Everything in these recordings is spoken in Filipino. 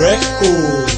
Record.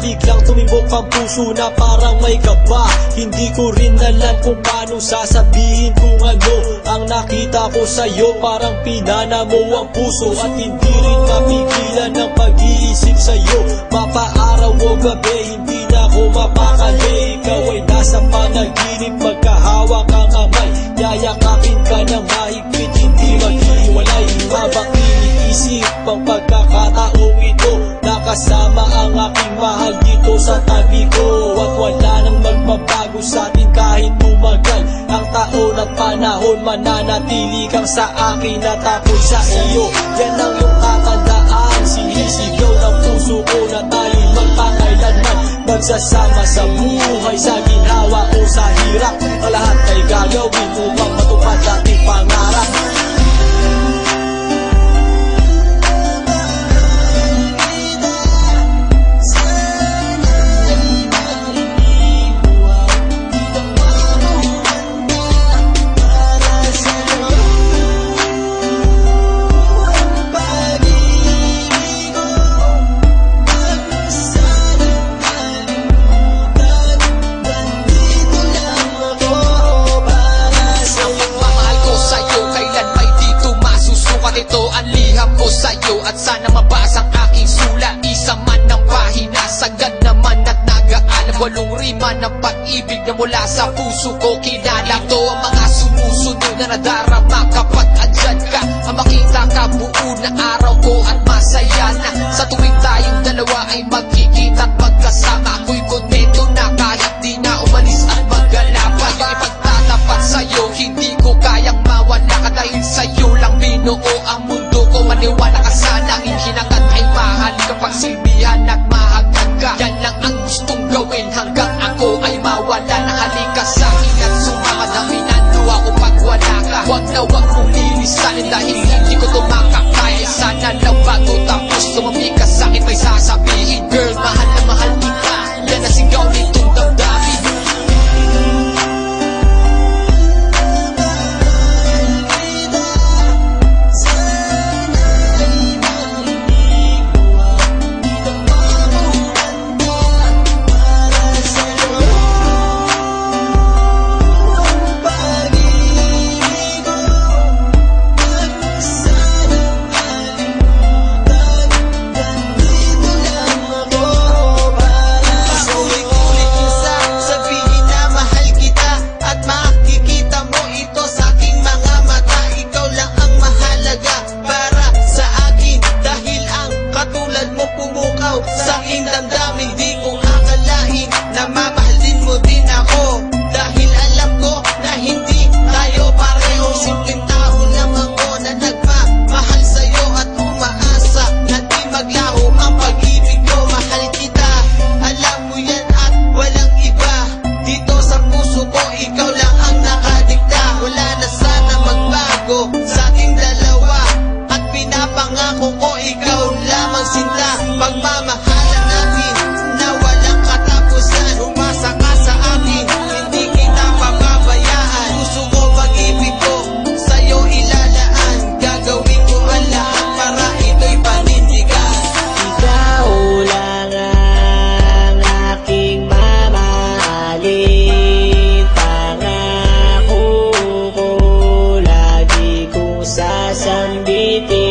Biglang tumimbok ang puso na parang may kaba. Hindi ko rin alam kung paano sasabihin kung ano ang nakita ko sa'yo. Parang pinana mo ang puso at hindi rin mapigilan ng pag-iisip sa'yo. Mapaaraw o gabi, hindi na ako mapakali. Ikaw ay nasa panaginip, magkahawak ang kamay. Yayakapin ka ng mahigpit, hindi maghiwalay. Habang iniisip ang pagkakataong ito, nakasama ang aking mahal dito sa tabi ko. At wala nang magbabago sa atin kahit tumagal ang taon at panahon. Mananatili kang sa akin at ako'y sa iyo. Yan ang iyong tatandaan. Sinisigaw ng puso ko na tayo magpakailanman. Magsasama sa buhay, sa ginhawa o sa hirap. Ang lahat ay gagawin upang matupad ating pangarap. At sana mabasa ang aking sulat. Isa man ng pahina, sagad naman at nag-aalam. 8 rima ng pag-ibig na mula sa puso ko kinala. Ito ang mga sumusunod na nadarama kapag andyan ka. Ang makita ka buo na araw ko at masaya na. Sa tuwing tayong dalawa ay magkikita at magkasama. Ako'y kontento na kahit di na umalis at magala pa. Yung ipagtatapat sa'yo, hindi ko kayang mawala ka. Dahil sa'yo lang binuo ang mundo ko. Maniwala ka sana, hinangat ay mahal kapag silbihan at mahagad ka. Yan lang ang gustong gawin hanggang ako ay mawala na. Halika sa'kin at sumama na minando ako pag wala ka. Huwag na huwag mong lilisanin dahil hindi ko tumakakaya. Sana lang bago tapos tumami ka sa'kin may sasabihin. Girl, mahal na mahal kita, yan ang sigaw nitong damdamin. Sa aking damdamin, di ko akalain na mamahalin mo din ako. Dahil alam ko na hindi tayo pareho. Simpleng tao lang ako na nagmamahal sa'yo at umaasa na di maglaho ang pag-ibig ko. Mahal kita, alam mo yan at walang iba. Dito sa puso ko, ikaw lang ang nakadikta. Wala na sana magbago sa ating dalawa. At pinapangako ko, ikaw lamang sinta. Pagmamahalan natin na walang katapusan. Umasa ka sa akin, hindi kita pababayaan. Puso ko, pag-ibig ko, sa'yo ilalaan. Gagawin ko ang lahat para ito'y panindigan. Ikaw lang ang aking mamahalin. Pangako ko, lagi kong sasambitin.